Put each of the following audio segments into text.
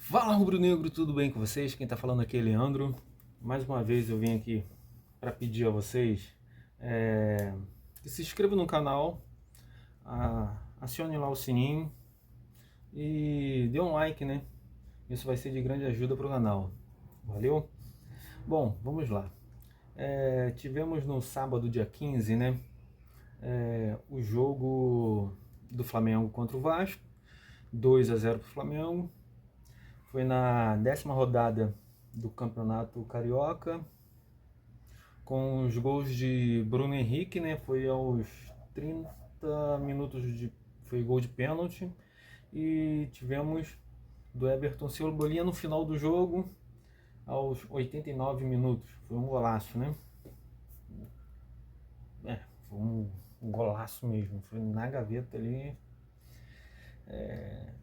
Fala, rubro-negro, tudo bem com vocês? Quem tá falando aqui é Leandro. Mais uma vez eu vim aqui para pedir a vocês que se inscrevam no canal, acione lá o sininho e dê um like, né? Isso vai ser de grande ajuda para o canal. Valeu? Bom, vamos lá. Tivemos no sábado, dia 15, né? O jogo do Flamengo contra o Vasco, 2-0 para o Flamengo. Foi na 10ª rodada do Campeonato Carioca, com os gols de Bruno Henrique, né? Foi aos 30 minutos foi gol de pênalti. E tivemos do Everton Cebolinha no final do jogo, aos 89 minutos. Foi um golaço, né? Foi um golaço mesmo. Foi na gaveta ali.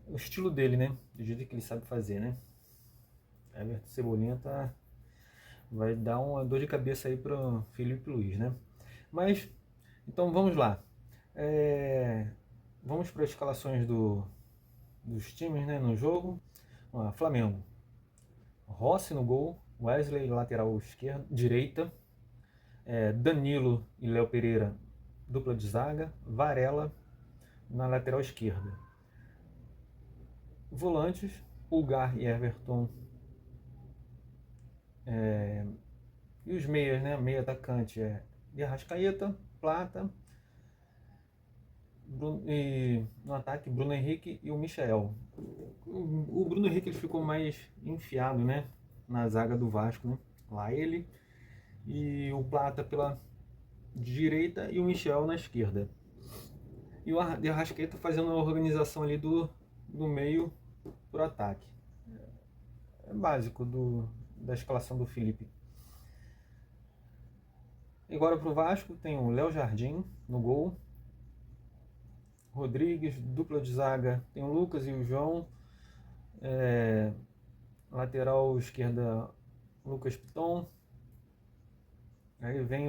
O estilo dele, né? Do jeito que ele sabe fazer, né? Everton Cebolinha vai dar uma dor de cabeça aí para Felipe Luiz, né? Mas, então vamos lá. Vamos para as escalações dos times, né, no jogo. Flamengo. Rossi no gol, Wesley lateral direita, Danilo e Léo Pereira dupla de zaga, Varela na lateral esquerda. Volantes, Pulgar e Everton. E os meias, né? Meia atacante de Arrascaeta, Plata, e no ataque Bruno Henrique e o Michael. O Bruno Henrique ele ficou mais enfiado, né, na zaga do Vasco, né? Lá ele e o Plata pela direita e o Michel na esquerda. E o Arrascaeta fazendo a organização ali do meio pro ataque. É básico da escalação do Felipe. Agora pro Vasco tem o Léo Jardim no gol, Rodrigues, dupla de zaga, tem o Lucas e o João, lateral esquerda Lucas Piton, aí vem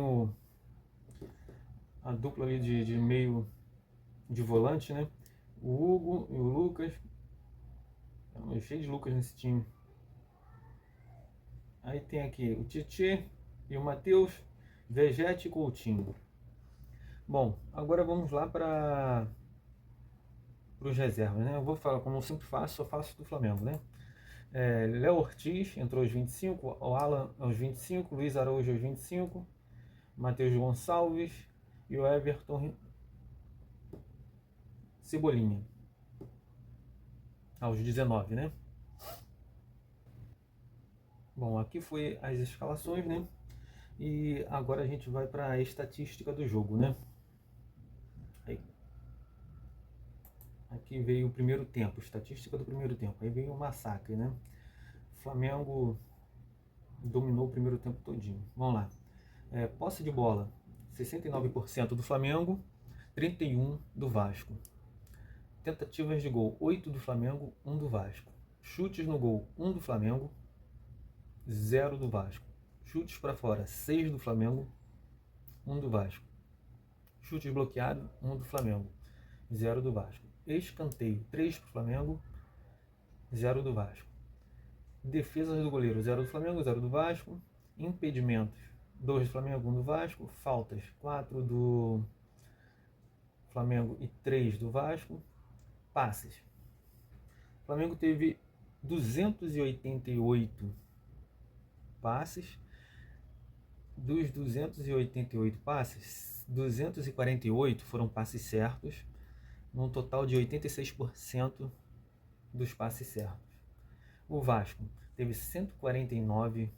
a dupla ali de meio de volante, né? O Hugo e o Lucas, é cheio de Lucas nesse time. Aí tem aqui o Tietê e o Matheus, Vegete e Coutinho. Bom, agora vamos lá para os reservas, né? Eu vou falar, como eu sempre faço, só faço do Flamengo, né? Léo Ortiz entrou aos 25, o Alan aos 25, Luiz Araújo aos 25, Matheus Gonçalves e o Everton Cebolinha aos 19, né? Bom, aqui foi as escalações, né? E agora a gente vai para a estatística do jogo, né? Aqui veio o primeiro tempo, estatística do primeiro tempo. Aí veio o massacre, né? O Flamengo dominou o primeiro tempo todinho. Vamos lá. Posse de bola, 69% do Flamengo, 31% do Vasco. Tentativas de gol, 8 do Flamengo, 1 do Vasco. Chutes no gol, 1 do Flamengo, 0 do Vasco. Chutes para fora, 6 do Flamengo, 1 do Vasco. Chutes bloqueados, 1 do Flamengo, 0 do Vasco. Escanteio, 3 para o Flamengo, 0 do Vasco. Defesas do goleiro, 0 do Flamengo, 0 do Vasco. Impedimentos, 2 do Flamengo, 1 do Vasco. Faltas, 4 do Flamengo e 3 do Vasco. Passes. O Flamengo teve 288 passes. Dos 288 passes, 248 foram passes certos, num total de 86% dos passes certos. O Vasco teve 149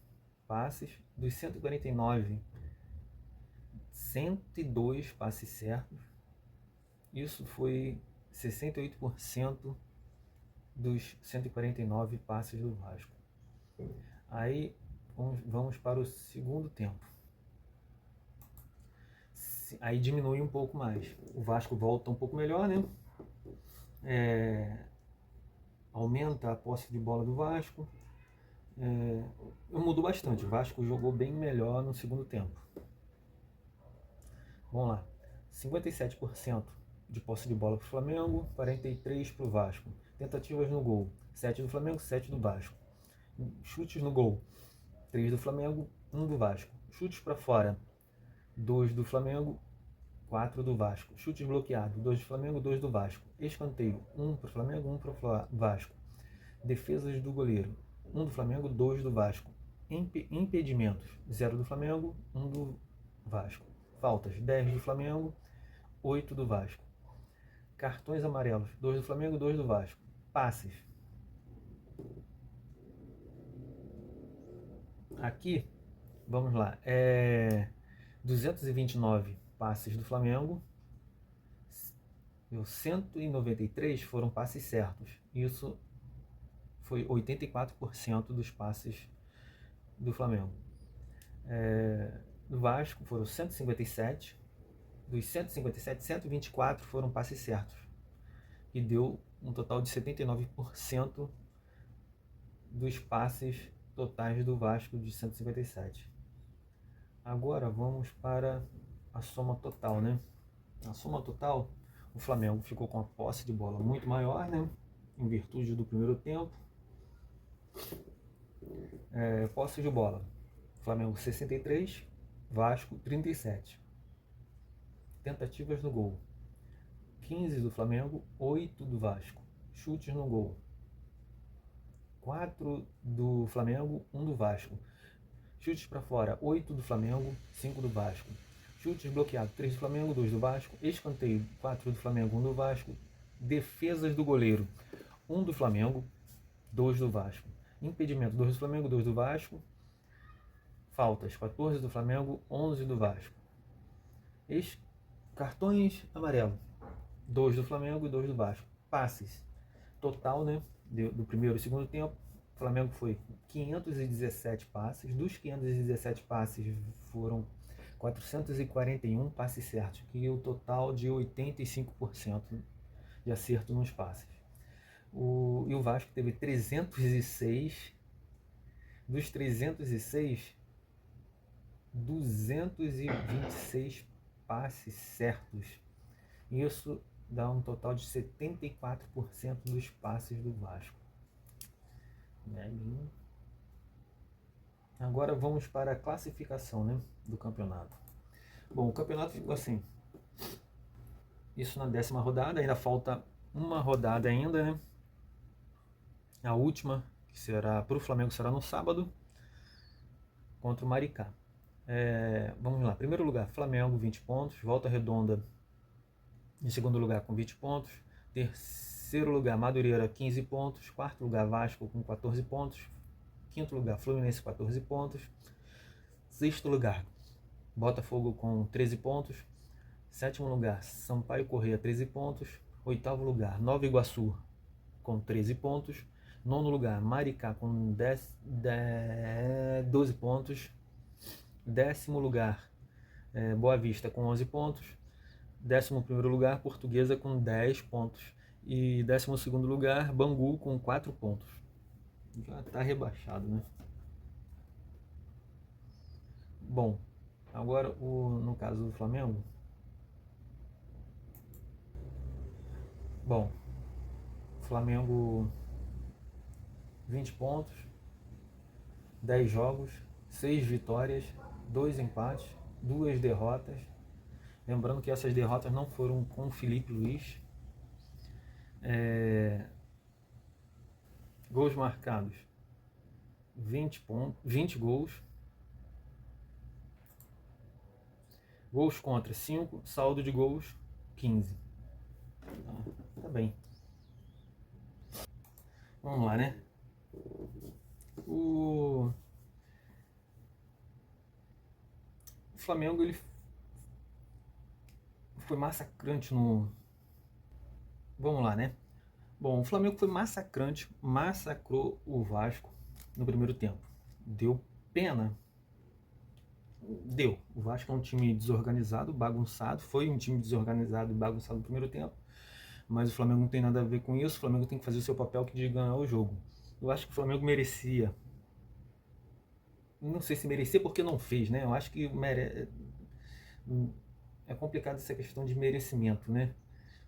passes, dos 149, 102 passes certos. Isso foi 68% dos 149 passes do Vasco. Aí vamos para o segundo tempo. Aí diminui um pouco mais. O Vasco volta um pouco melhor, né? Aumenta a posse de bola do Vasco. Mudou bastante. O Vasco jogou bem melhor no segundo tempo. Vamos lá. 57% de posse de bola para o Flamengo, 43% para o Vasco. Tentativas no gol: 7 do Flamengo, 7 do Vasco. Chutes no gol: 3 do Flamengo, 1 do Vasco. Chutes para fora: 2 do Flamengo, 4 do Vasco. Chutes bloqueados: 2 do Flamengo, 2 do Vasco. Escanteio: 1 para o Flamengo, 1 para o Vasco. Defesas do goleiro: 1 do Flamengo, 2 do Vasco. Impedimentos: 0 do Flamengo, 1 do Vasco. Faltas: 10 do Flamengo, 8 do Vasco. Cartões amarelos: 2 do Flamengo, 2 do Vasco. Passes: aqui, vamos lá, 229 passes do Flamengo, 193 foram passes certos. Isso foi 84% dos passes do Flamengo. Do Vasco foram 157. Dos 157, 124 foram passes certos, que deu um total de 79% dos passes totais do Vasco de 157. Agora vamos para a soma total, né? A soma total, o Flamengo ficou com a posse de bola muito maior, né? Em virtude do primeiro tempo. Posse de bola: Flamengo 63, Vasco 37. Tentativas no gol: 15 do Flamengo, 8 do Vasco. Chutes no gol: 4 do Flamengo, 1 do Vasco. Chutes para fora: 8 do Flamengo, 5 do Vasco. Chutes bloqueados: 3 do Flamengo, 2 do Vasco. Escanteio: 4 do Flamengo, 1 do Vasco. Defesas do goleiro: 1 do Flamengo, 2 do Vasco. Impedimento: 2 do Flamengo, 2 do Vasco. Faltas: 14 do Flamengo, 11 do Vasco. Cartões amarelos: 2 do Flamengo e 2 do Vasco. Passes: total, né, do primeiro e segundo tempo, o Flamengo foi 517 passes. Dos 517 passes foram 441 passes certos, que é o total de 85% de acerto nos passes. E o Vasco teve 306. Dos 306, 226 passes certos. Isso dá um total de 74% dos passes do Vasco. Agora vamos para a classificação, né, do campeonato. Bom, o campeonato ficou assim. Isso na 10ª rodada, ainda falta uma rodada ainda, né? A última, que será para o Flamengo, será no sábado, contra o Maricá. Vamos lá, primeiro lugar, Flamengo, 20 pontos. Volta Redonda em segundo lugar com 20 pontos. Terceiro lugar, Madureira, 15 pontos. Quarto lugar, Vasco com 14 pontos. Quinto lugar, Fluminense, 14 pontos. Sexto lugar, Botafogo com 13 pontos. Sétimo lugar, Sampaio Corrêa, 13 pontos. Oitavo lugar, Nova Iguaçu com 13 pontos. Nono lugar, Maricá com 12 pontos. Décimo lugar, Boa Vista com 11 pontos. 11º lugar, Portuguesa com 10 pontos. E 12º lugar, Bangu com 4 pontos. Já está rebaixado, né? Bom, agora no caso do Flamengo. Bom, Flamengo 20 pontos, 10 jogos, 6 vitórias, 2 empates, 2 derrotas. Lembrando que essas derrotas não foram com o Felipe Luiz. Gols marcados: 20 gols. Gols contra: 5. Saldo de gols: 15. Tá bem. Vamos lá, né? O Flamengo, ele foi massacrante no... Vamos lá, né? Bom, o Flamengo foi massacrante, massacrou o Vasco no primeiro tempo. Deu pena. Deu. O Vasco é um time desorganizado, bagunçado. Foi um time desorganizado e bagunçado no primeiro tempo. Mas o Flamengo não tem nada a ver com isso. O Flamengo tem que fazer o seu papel, que de ganhar o jogo. Eu acho que o Flamengo merecia. Não sei se merecia porque não fez, né? Eu acho que é complicado essa questão de merecimento, né?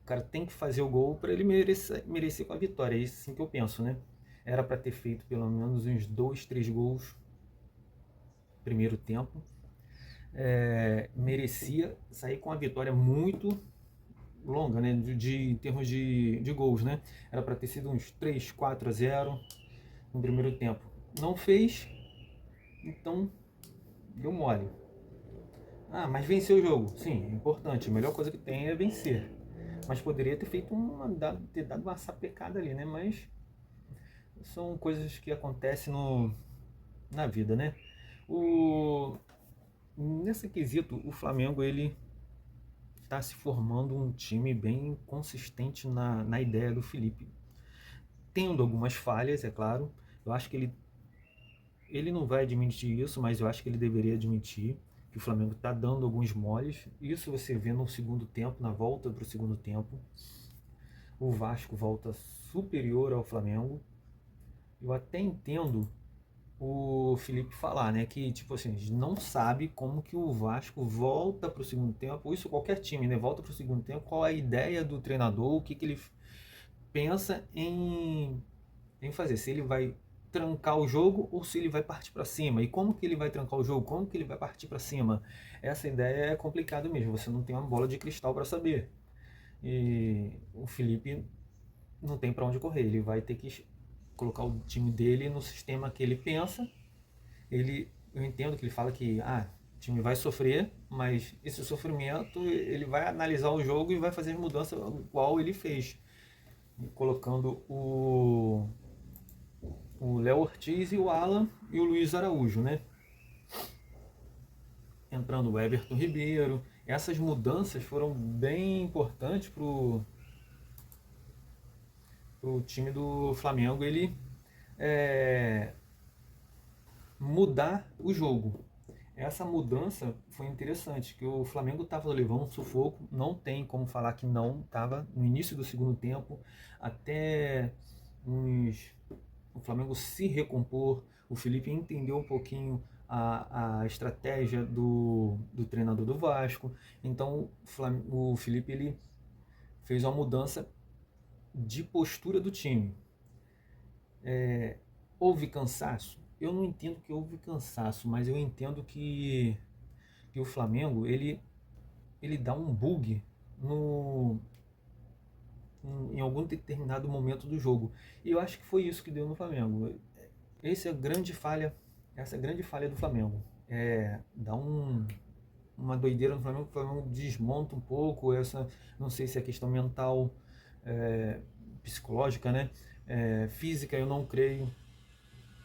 cara tem que fazer o gol para ele merecer com a vitória. É isso assim que eu penso, né? Era para ter feito pelo menos uns 2, 3 gols no primeiro tempo. Merecia sair com a vitória muito longa, né? Em termos de gols, né? Era para ter sido uns 3, 4-0 no primeiro tempo. Não fez, então deu mole. Ah, mas venceu o jogo. Sim, é importante. A melhor coisa que tem é vencer. Mas poderia ter feito ter dado uma sapecada ali, né? Mas são coisas que acontecem na vida, né? Nesse quesito, o Flamengo ele está se formando um time bem consistente na ideia do Felipe. Tendo algumas falhas, é claro. Eu acho que ele não vai admitir isso, mas eu acho que ele deveria admitir que o Flamengo está dando alguns moles. Isso você vê no segundo tempo, na volta para o segundo tempo. O Vasco volta superior ao Flamengo. Eu até entendo o Felipe falar, né, que tipo assim, a gente não sabe como que o Vasco volta para o segundo tempo, isso qualquer time, né, volta para o segundo tempo, qual é a ideia do treinador, o que ele pensa em fazer, se ele vai trancar o jogo ou se ele vai partir para cima, e como que ele vai trancar o jogo, como que ele vai partir para cima. Essa ideia é complicada mesmo, você não tem uma bola de cristal para saber, e o Felipe não tem para onde correr, ele vai ter que colocar o time dele no sistema que ele pensa. Eu entendo que ele fala que o time vai sofrer, mas esse sofrimento ele vai analisar o jogo e vai fazer as mudanças igual ele fez, colocando o Léo Ortiz e o Alan e o Luiz Araújo, né? Entrando o Everton Ribeiro. Essas mudanças foram bem importantes pro time do Flamengo ele mudar o jogo. Essa mudança foi interessante, que o Flamengo estava levando um sufoco, não tem como falar que não estava no início do segundo tempo, até o Flamengo se recompor, o Felipe entendeu um pouquinho a estratégia do treinador do Vasco, então o Felipe ele fez uma mudança de postura do time. Houve cansaço? Eu não entendo que houve cansaço, mas eu entendo que o Flamengo ele dá um bug em algum determinado momento do jogo. E eu acho que foi isso que deu no Flamengo. Essa é a grande falha do Flamengo. Dá uma doideira no Flamengo, o Flamengo desmonta um pouco não sei se é questão mental, psicológica, né? Física eu não creio.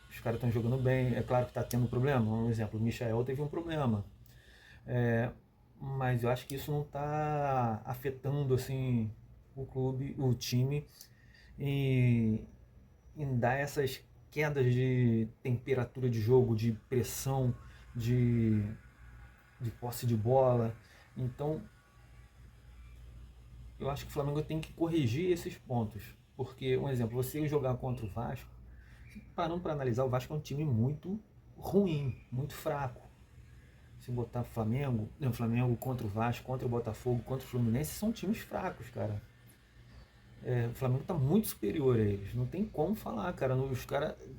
Os caras estão jogando bem, é claro que está tendo problema. Um exemplo, o Michael teve um problema, mas eu acho que isso não está afetando assim o clube, o time, em dar essas quedas de temperatura de jogo, de pressão, de posse de bola. Então eu acho que o Flamengo tem que corrigir esses pontos, porque um exemplo, você jogar contra o Vasco, parando para analisar, o Vasco é um time muito ruim, muito fraco. Se botar Flamengo contra o Vasco, contra o Botafogo, contra o Fluminense, são times fracos, cara. O Flamengo está muito superior a eles. Não tem como falar, cara.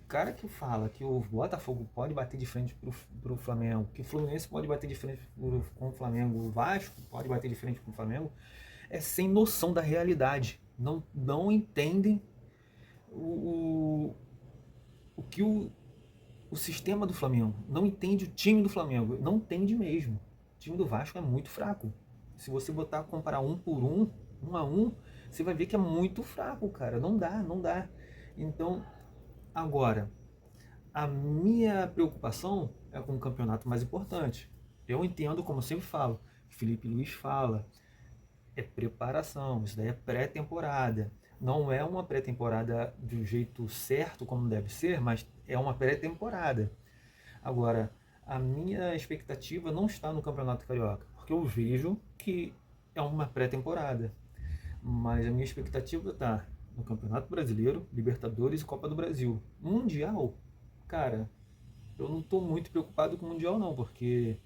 Cara que fala que o Botafogo pode bater de frente pro Flamengo, que o Fluminense pode bater de frente com o Flamengo, o Vasco pode bater de frente com o Flamengo, é sem noção da realidade. Não entendem o que o sistema do Flamengo. Não entende o time do Flamengo. Não entende mesmo. O time do Vasco é muito fraco. Se você botar comparar um por um a um, você vai ver que é muito fraco, cara. Não dá. Então, agora, a minha preocupação é com o campeonato mais importante. Eu entendo, como eu sempre falo, Felipe Luiz fala, é preparação, isso daí é pré-temporada. Não é uma pré-temporada do jeito certo, como deve ser, mas é uma pré-temporada. Agora, a minha expectativa não está no Campeonato Carioca, porque eu vejo que é uma pré-temporada. Mas a minha expectativa está no Campeonato Brasileiro, Libertadores e Copa do Brasil. Mundial, cara, eu não estou muito preocupado com o Mundial não, porque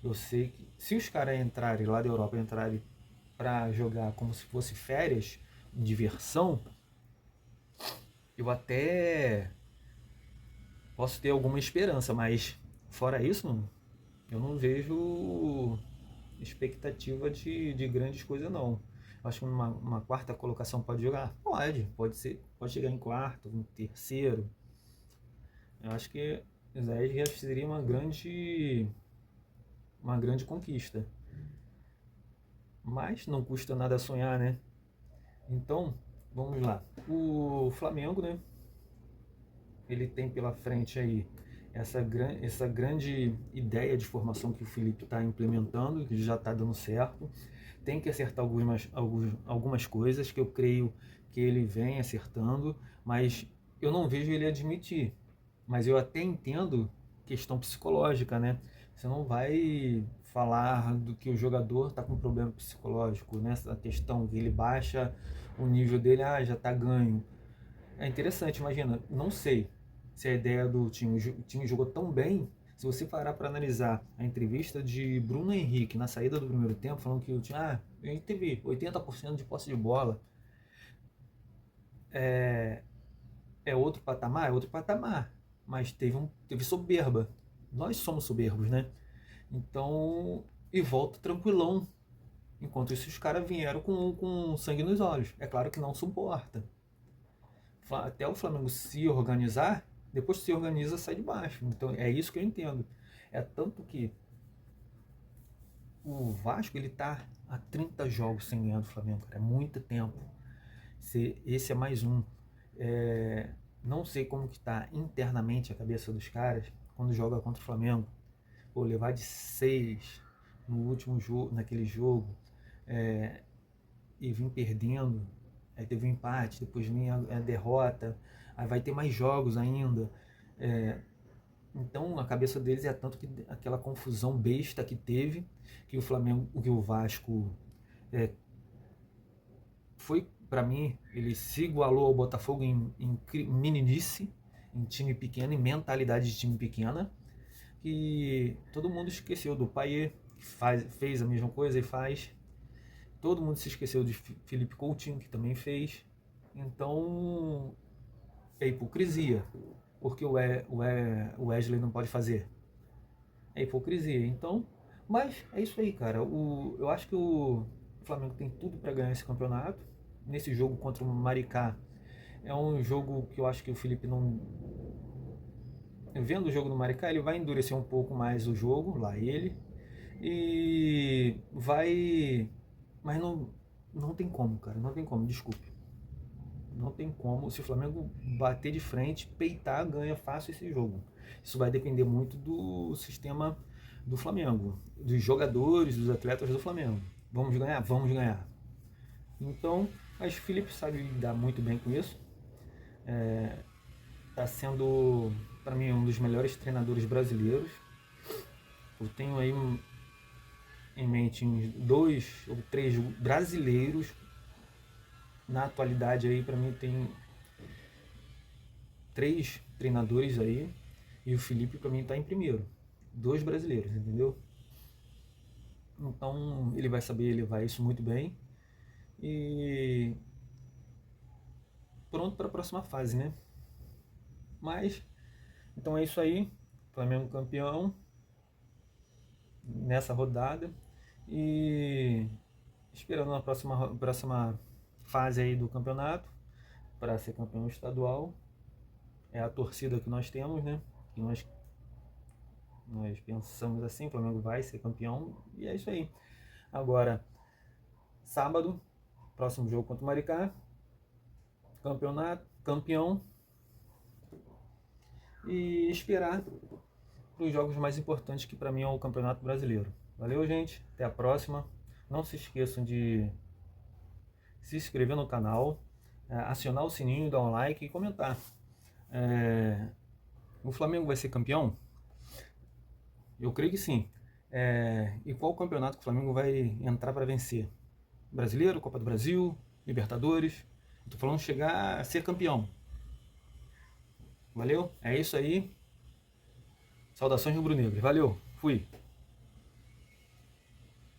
eu sei que se os caras entrarem lá da Europa, entrarem para jogar como se fosse férias, diversão, eu até posso ter alguma esperança, mas fora isso, eu não vejo expectativa de grandes coisas não. Acho que uma quarta colocação pode jogar? Pode ser, pode chegar em quarto, em terceiro. Eu acho que isso aí já seria uma grande conquista. Mas não custa nada sonhar, né? Então, vamos lá. O Flamengo, né? Ele tem pela frente aí essa grande ideia de formação que o Felipe está implementando, que já está dando certo. Tem que acertar algumas coisas que eu creio que ele vem acertando, mas eu não vejo ele admitir. Mas eu até entendo questão psicológica, né? Você não vai falar do que o jogador está com problema psicológico, nessa questão que ele baixa o nível dele, já está ganho. É interessante, imagina, não sei se a ideia do time, o time jogou tão bem. Se você parar para analisar a entrevista de Bruno Henrique na saída do primeiro tempo, falando que o time, a gente teve 80% de posse de bola, é, é outro patamar? É outro patamar, mas teve soberba. Nós somos soberbos, né? Então, e volta tranquilão. Enquanto isso, os caras vieram com sangue nos olhos. É claro que não suporta. Até o Flamengo se organizar, depois se organiza, sai de baixo. Então é isso que eu entendo. É tanto que o Vasco ele tá há 30 jogos sem ganhar do Flamengo, cara. É muito tempo. Esse é mais um. Não sei como que tá internamente a cabeça dos caras quando joga contra o Flamengo. Pô, levar de 6 no último jogo, naquele jogo, e vir perdendo. Aí teve um empate, depois vinha a derrota, aí vai ter mais jogos ainda. Então a cabeça deles é tanto que aquela confusão besta que teve, que o Flamengo, que o Vasco foi, para mim, ele se igualou ao Botafogo em meninice, em time pequeno, em mentalidade de time pequena, que todo mundo esqueceu do Payet, que fez a mesma coisa e faz. Todo mundo se esqueceu de Felipe Coutinho, que também fez. Então, é hipocrisia. Porque o Wesley não pode fazer. É hipocrisia. Então, mas é isso aí, cara. Eu acho que o Flamengo tem tudo para ganhar esse campeonato. Nesse jogo contra o Maricá, é um jogo que eu acho que o Felipe não... Vendo o jogo no Maricá, ele vai endurecer um pouco mais o jogo, lá ele. E vai... Mas não tem como, cara. Não tem como, desculpe. Não tem como. Se o Flamengo bater de frente, peitar, ganha fácil esse jogo. Isso vai depender muito do sistema do Flamengo, dos jogadores, dos atletas do Flamengo. Vamos ganhar? Vamos ganhar. Então, mas o Felipe sabe lidar muito bem com isso. Está sendo, para mim, um dos melhores treinadores brasileiros. Eu tenho aí em mente uns 2 ou 3 brasileiros. Na atualidade aí, para mim, tem 3 treinadores aí, e o Felipe para mim está em primeiro. 2 brasileiros, entendeu? Então ele vai saber levar isso muito bem e pronto para a próxima fase, né? Mas então é isso aí. Flamengo campeão nessa rodada e esperando na próxima fase aí do campeonato para ser campeão estadual. É a torcida que nós temos, né? Que nós pensamos assim, o Flamengo vai ser campeão e é isso aí. Agora, sábado, próximo jogo contra o Maricá, campeão, e esperar para os jogos mais importantes que para mim é o Campeonato Brasileiro. Valeu, gente, até a próxima. Não se esqueçam de se inscrever no canal, acionar o sininho, dar um like e comentar. O Flamengo vai ser campeão? Eu creio que sim. E qual campeonato que o Flamengo vai entrar para vencer? Brasileiro, Copa do Brasil, Libertadores? Estou falando chegar a ser campeão. Valeu? É isso aí. Saudações rubro-negras. Valeu. Fui.